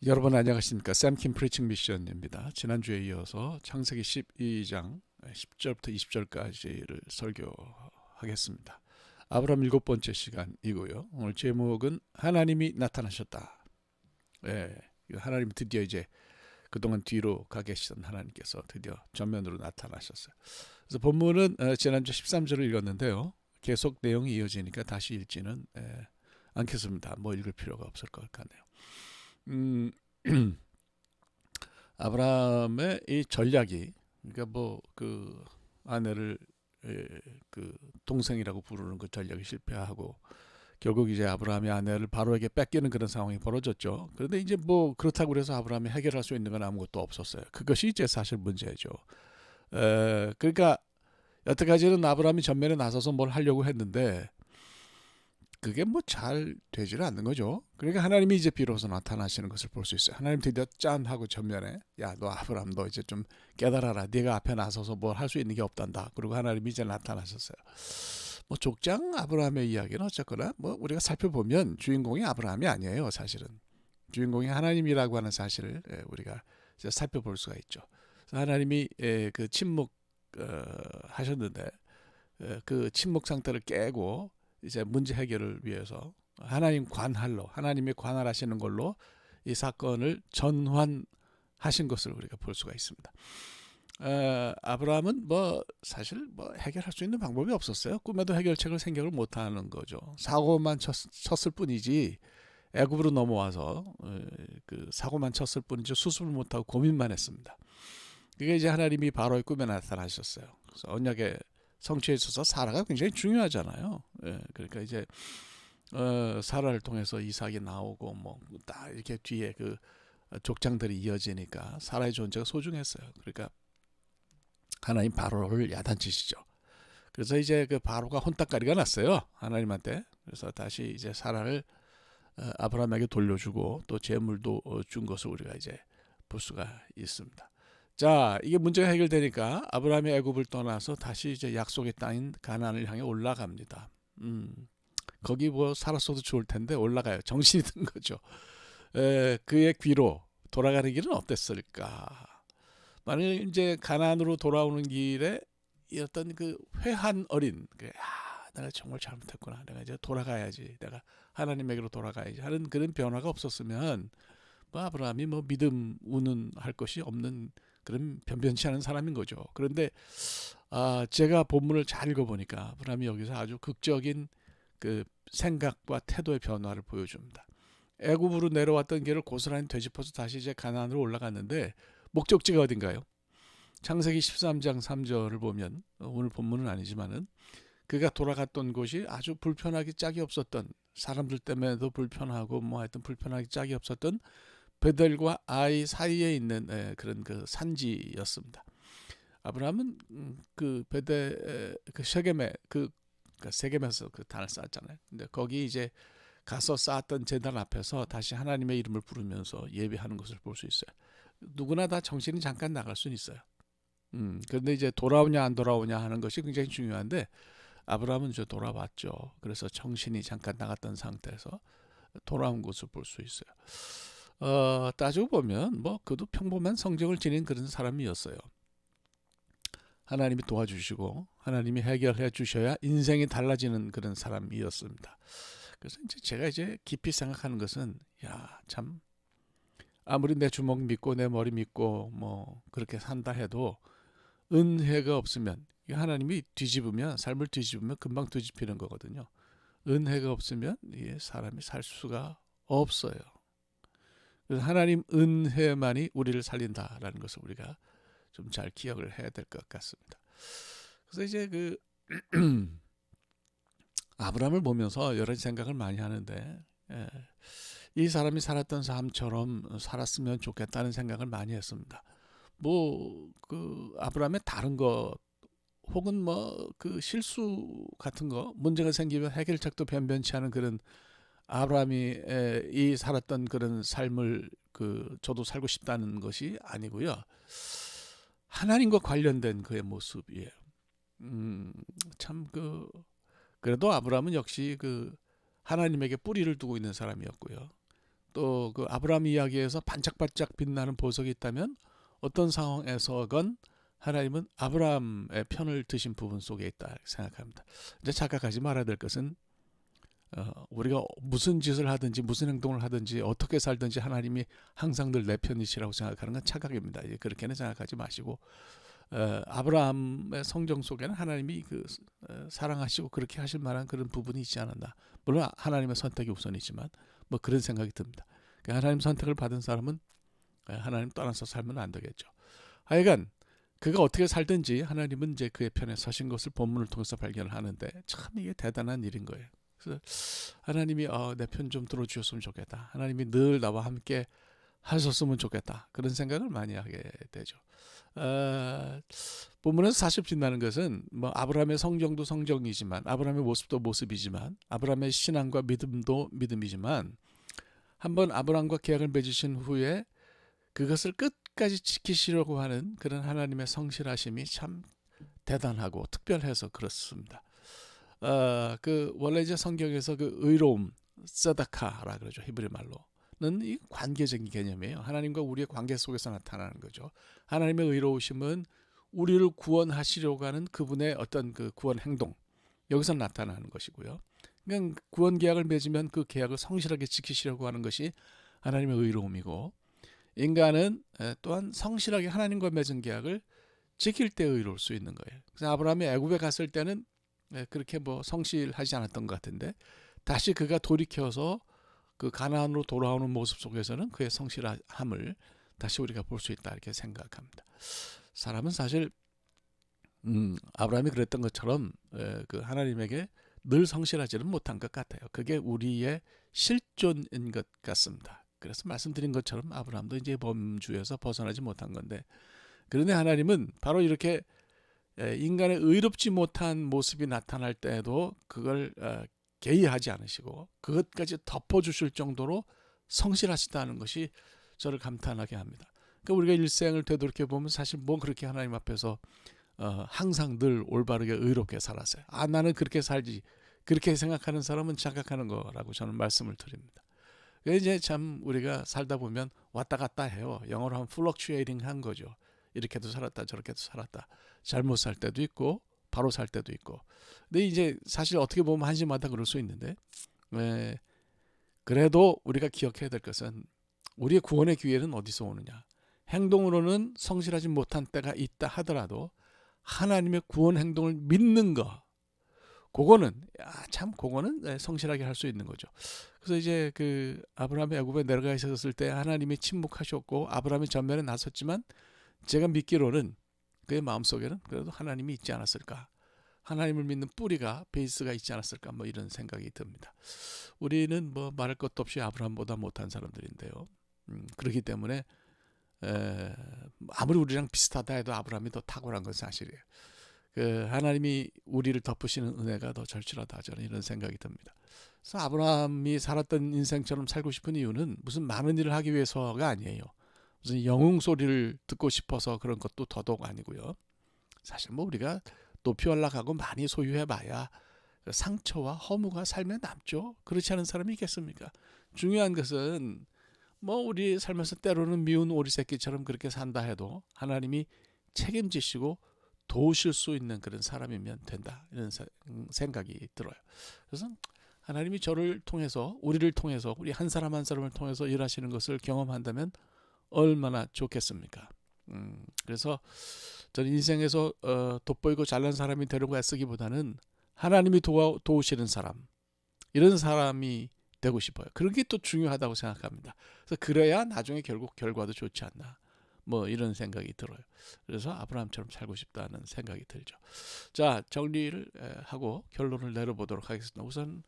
여러분 안녕하십니까? 샘킴 프리칭 미션입니다. 지난주에 이어서 창세기 12장 10절부터 20절까지를 설교하겠습니다. 아브라함 일곱 번째 시간이고요. 오늘 제목은 하나님이 나타나셨다. 예, 하나님 드디어 이제 그동안 뒤로 가 계시던 하나님께서 드디어 전면으로 나타나셨어요. 그래서 본문은 지난주 13절을 읽었는데요. 계속 내용이 이어지니까 다시 읽지는 않겠습니다. 뭐 읽을 필요가 없을 것 같네요. 음, 아브라함의 이 전략이 그러니까 뭐 그 아내를 그 동생이라고 부르는 그 전략이 실패하고 결국 이제 아브라함이 아내를 바로에게 뺏기는 그런 상황이 벌어졌죠. 그런데 이제 뭐 그렇다고 해서 아브라함이 해결할 수 있는 건 아무것도 없었어요. 그것이 이제 사실 문제죠. 그러니까 여태까지는 아브라함이 전면에 나서서 뭘 하려고 했는데 그게 뭐 잘 되지를 않는 거죠. 그러니까 하나님이 이제 비로소 나타나시는 것을 볼 수 있어요. 하나님 드디어 짠 하고 전면에 야 너 아브라함 너 이제 좀 깨달아라. 네가 앞에 나서서 뭘 할 수 있는 게 없단다. 그리고 하나님이 이제 나타나셨어요. 뭐 족장 아브라함의 이야기는 어쨌거나 뭐 우리가 살펴보면 주인공이 아브라함이 아니에요. 사실은 주인공이 하나님이라고 하는 사실을 우리가 이제 살펴볼 수가 있죠. 하나님이 그 침묵 하셨는데 그 침묵 상태를 깨고 이제 문제 해결을 위해서 하나님이 관할하시는 걸로 이 사건을 전환하신 것을 우리가 볼 수가 있습니다. 아브라함은 뭐 사실 뭐 해결할 수 있는 방법이 없었어요. 꿈에도 해결책을 생각을 못하는 거죠. 사고만 쳤을 뿐이지 애굽으로 넘어와서 그 사고만 쳤을 뿐이지 수습을 못하고 고민만 했습니다. 그게 이제 하나님이 바로의 꿈에 나타나셨어요. 그래서 언약의 성취에 있어서 사라가 굉장히 중요하잖아요. 그러니까 이제 사라를 통해서 이삭이 나오고 뭐 딱 이렇게 뒤에 그 족장들이 이어지니까 사라의 존재가 소중했어요. 그러니까 하나님 바로를 야단치시죠. 그래서 이제 그 바로가 혼딱거리가 났어요. 하나님한테. 그래서 다시 이제 사라를 아브라함에게 돌려주고 또 재물도 준 것을 우리가 이제 볼 수가 있습니다. 자, 이게 문제가 해결되니까 아브라함이 애굽을 떠나서 다시 이제 약속의 땅인 가나안을 향해 올라갑니다. 거기 뭐 살았어도 좋을 텐데 올라가요. 정신이 든 거죠. 그의 귀로 돌아가는 길은 어땠을까? 만약 이제 가나안으로 돌아오는 길에 이 어떤 그 회한 어린, 내가 정말 잘못했구나. 내가 이제 돌아가야지. 내가 하나님에게로 돌아가야지 하는 그런 변화가 없었으면 뭐 아브라함이 뭐 믿음 운운할 것이 없는 그런 변변치 않은 사람인 거죠. 그런데 제가 본문을 잘 읽어보니까 아브라함이 여기서 아주 극적인 그 생각과 태도의 변화를 보여줍니다. 애굽으로 내려왔던 길을 고스란히 되짚어서 다시 이제 가나안으로 올라갔는데 목적지가 어딘가요? 창세기 13장 3절을 보면 오늘 본문은 아니지만은 그가 돌아갔던 곳이 아주 불편하기 짝이 없었던 사람들 때문에도 불편하고 뭐 하여튼 불편하기 짝이 없었던 베델과 아이 사이에 있는 그런 그 산지였습니다. 아브라함은 그 베델 그 쉐겜에 그 세겜에서 그 단을 쌓았잖아요. 근데 거기 이제 가서 쌓았던 제단 앞에서 다시 하나님의 이름을 부르면서 예배하는 것을 볼 수 있어요. 누구나 다 정신이 잠깐 나갈 수는 있어요. 그런데 이제 돌아오냐 안 돌아오냐 하는 것이 굉장히 중요한데 아브라함은 이제 돌아왔죠. 그래서 정신이 잠깐 나갔던 상태에서 돌아온 것을 볼 수 있어요. 따지고 보면 뭐 그도 평범한 성정을 지닌 그런 사람이었어요. 하나님이 도와주시고 하나님이 해결해 주셔야 인생이 달라지는 그런 사람이었습니다. 그래서 이제 제가 이제 깊이 생각하는 것은 야, 참 아무리 내 주먹 믿고 내 머리 믿고 뭐 그렇게 산다 해도 은혜가 없으면 하나님이 뒤집으면 삶을 뒤집으면 금방 뒤집히는 거거든요. 은혜가 없으면 사람이 살 수가 없어요. 그래서 하나님 은혜만이 우리를 살린다라는 것을 우리가 좀 잘 기억을 해야 될 것 같습니다. 그래서 이제 그 아브라함을 보면서 여러 생각을 많이 하는데 이 사람이 살았던 삶처럼 살았으면 좋겠다는 생각을 많이 했습니다. 뭐 그 아브라함의 다른 것 혹은 뭐 그 실수 같은 거 문제가 생기면 해결책도 변변치 않은 그런 아브라함이 이 살았던 그런 삶을 그 저도 살고 싶다는 것이 아니고요. 하나님과 관련된 그의 모습이에요. 참 그래도 아브라함은 역시 그 하나님에게 뿌리를 두고 있는 사람이었고요. 또 그 아브라함 이야기에서 반짝반짝 빛나는 보석이 있다면 어떤 상황에서건 하나님은 아브라함의 편을 드신 부분 속에 있다 생각합니다. 이제 착각하지 말아야 될 것은 우리가 무슨 짓을 하든지 무슨 행동을 하든지 어떻게 살든지 하나님이 항상 늘 내 편이시라고 생각하는 건 착각입니다. 그렇게는 생각하지 마시고 아브라함의 성경 속에는 하나님이 사랑하시고 그렇게 하실 만한 그런 부분이 있지 않았나. 물론 하나님의 선택이 우선이지만 뭐 그런 생각이 듭니다. 하나님 선택을 받은 사람은 하나님 떠나서 살면 안 되겠죠. 하여간 그가 어떻게 살든지 하나님은 이제 그의 편에 서신 것을 본문을 통해서 발견을 하는데 참 이게 대단한 일인 거예요. 그래서 하나님이 내 편 좀 들어주셨으면 좋겠다. 하나님이 늘 나와 함께 하셨으면 좋겠다. 그런 생각을 많이 하게 되죠. 본문에서 사실 빛나는 것은 뭐 아브라함의 성경도 성경이지만 아브라함의 모습도 모습이지만 아브라함의 신앙과 믿음도 믿음이지만 한번 아브라함과 계약을 맺으신 후에 그것을 끝까지 지키시려고 하는 그런 하나님의 성실하심이 참 대단하고 특별해서 그렇습니다. 원래 이제 성경에서 그 의로움, 사다카라 그러죠. 히브리 말로는 이 관계적인 개념이에요. 하나님과 우리의 관계 속에서 나타나는 거죠. 하나님의 의로우심은 우리를 구원하시려고 하는 그분의 어떤 그 구원 행동 여기서 나타나는 것이고요. 그러니까 구원 계약을 맺으면 그 계약을 성실하게 지키시려고 하는 것이 하나님의 의로움이고 인간은 또한 성실하게 하나님과 맺은 계약을 지킬 때 의로울 수 있는 거예요. 그래서 아브라함이 애굽에 갔을 때는 그렇게 뭐 성실하지 않았던 것 같은데 다시 그가 돌이켜서 그 가나안으로 돌아오는 모습 속에서는 그의 성실함을 다시 우리가 볼 수 있다 이렇게 생각합니다. 사람은 사실 아브라함이 그랬던 것처럼 그 하나님에게 늘 성실하지는 못한 것 같아요. 그게 우리의 실존인 것 같습니다. 그래서 말씀드린 것처럼 아브라함도 이제 범주에서 벗어나지 못한 건데 그런데 하나님은 바로 이렇게 인간의 의롭지 못한 모습이 나타날 때에도 그걸 개의하지 않으시고 그것까지 덮어주실 정도로 성실하시다는 것이 저를 감탄하게 합니다. 그러니까 우리가 일생을 되돌이켜 보면 사실 뭐 그렇게 하나님 앞에서 항상 늘 올바르게 의롭게 살았어요. 나는 그렇게 살지. 그렇게 생각하는 사람은 착각하는 거라고 저는 말씀을 드립니다. 이제 참 우리가 살다 보면 왔다 갔다 해요. 영어로 하면 fluctuating 한 거죠. 이렇게도 살았다 저렇게도 살았다. 잘못 살 때도 있고 바로 살 때도 있고. 근데 이제 사실 어떻게 보면 한심하다 그럴 수 있는데 그래도 우리가 기억해야 될 것은 우리의 구원의 기회는 어디서 오느냐. 행동으로는 성실하지 못한 때가 있다 하더라도 하나님의 구원 행동을 믿는 거 그거는 성실하게 할 수 있는 거죠. 그래서 이제 그 아브라함이 애굽에 내려가 있었을 때 하나님이 침묵하셨고 아브라함이 전면에 나섰지만 제가 믿기로는 그의 마음속에는 그래도 하나님이 있지 않았을까. 하나님을 믿는 뿌리가 베이스가 있지 않았을까 뭐 이런 생각이 듭니다. 우리는 뭐 말할 것도 없이 아브라함보다 못한 사람들인데요. 그렇기 때문에 아무리 우리랑 비슷하다 해도 아브라함이 더 탁월한 건 사실이에요. 하나님이 우리를 덮으시는 은혜가 더 절실하다 저는 이런 생각이 듭니다. 그래서 아브라함이 살았던 인생처럼 살고 싶은 이유는 무슨 많은 일을 하기 위해서가 아니에요. 무슨 영웅 소리를 듣고 싶어서 그런 것도 더더욱 아니고요. 사실 뭐 우리가 높이 올라가고 많이 소유해봐야 상처와 허무가 삶에 남죠. 그렇지 않은 사람이 있겠습니까? 중요한 것은 뭐 우리 살면서 때로는 미운 오리새끼처럼 그렇게 산다 해도 하나님이 책임지시고 도우실 수 있는 그런 사람이면 된다 이런 생각이 들어요. 그래서 하나님이 저를 통해서 우리를 통해서 우리 한 사람 한 사람을 통해서 일하시는 것을 경험한다면 얼마나 좋겠습니까? 그래서 저는 인생에서 돋보이고 잘난 사람이 되려고 애쓰기보다는 하나님이 도우시는 사람 이런 사람이 되고 싶어요. 그런 게 또 중요하다고 생각합니다. 그래서 그래야 나중에 결국 결과도 좋지 않나 뭐 이런 생각이 들어요. 그래서 아브라함처럼 살고 싶다는 생각이 들죠. 자, 정리를 하고 결론을 내려보도록 하겠습니다. 우선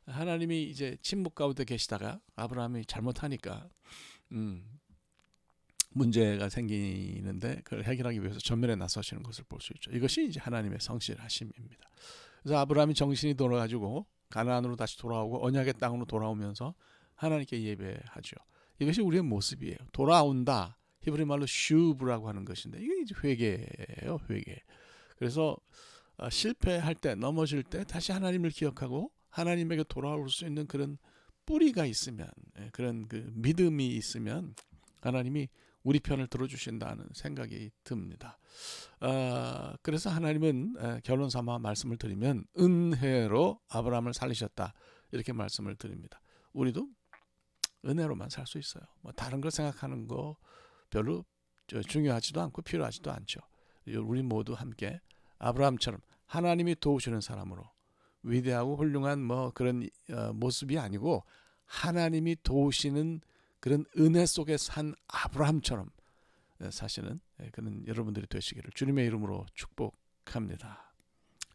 하나님이 이제 침묵 가운데 계시다가 아브라함이 잘못하니까 문제가 생기는데 그걸 해결하기 위해서 전면에 나서시는 것을 볼 수 있죠. 이것이 이제 하나님의 성실하심입니다. 그래서 아브라함이 정신이 돌아가지고 가나안으로 다시 돌아오고 언약의 땅으로 돌아오면서 하나님께 예배하죠. 이것이 우리의 모습이에요. 돌아온다. 히브리 말로 슈브라고 하는 것인데 이게 이제 회개예요. 회개. 그래서 실패할 때 넘어질 때 다시 하나님을 기억하고 하나님에게 돌아올 수 있는 그런 뿌리가 있으면, 그런 그 믿음이 있으면 하나님이 우리 편을 들어주신다는 생각이 듭니다. 그래서 하나님은 결론 삼아 말씀을 드리면 은혜로 아브라함을 살리셨다, 이렇게 말씀을 드립니다. 우리도 은혜로만 살 수 있어요. 뭐 다른 걸 생각하는 거 별로 중요하지도 않고 필요하지도 않죠. 우리 모두 함께 아브라함처럼 하나님이 도우시는 사람으로, 위대하고 훌륭한 뭐 그런 모습이 아니고 하나님이 도우시는 그런 은혜 속에 산 아브라함처럼 사시는 그런 여러분들이 되시기를 주님의 이름으로 축복합니다.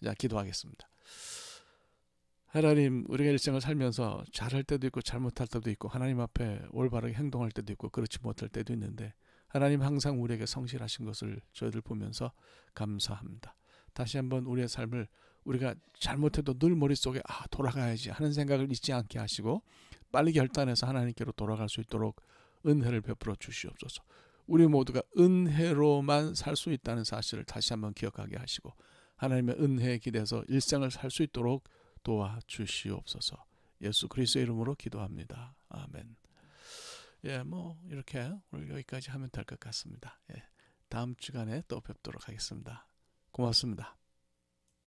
자, 기도하겠습니다. 하나님, 우리가 일생을 살면서 잘할 때도 있고 잘못할 때도 있고 하나님 앞에 올바르게 행동할 때도 있고 그렇지 못할 때도 있는데 하나님 항상 우리에게 성실하신 것을 저희들 보면서 감사합니다. 다시 한번 우리의 삶을 우리가 잘못해도 늘 머릿속에 돌아가야지 하는 생각을 잊지 않게 하시고 빨리 결단해서 하나님께로 돌아갈 수 있도록 은혜를 베풀어 주시옵소서. 우리 모두가 은혜로만 살 수 있다는 사실을 다시 한번 기억하게 하시고 하나님의 은혜에 기대서 일생을 살 수 있도록 도와주시옵소서. 예수 그리스도의 이름으로 기도합니다. 아멘. 뭐 이렇게 오늘 여기까지 하면 될 것 같습니다. 다음 주간에 또 뵙도록 하겠습니다. 고맙습니다.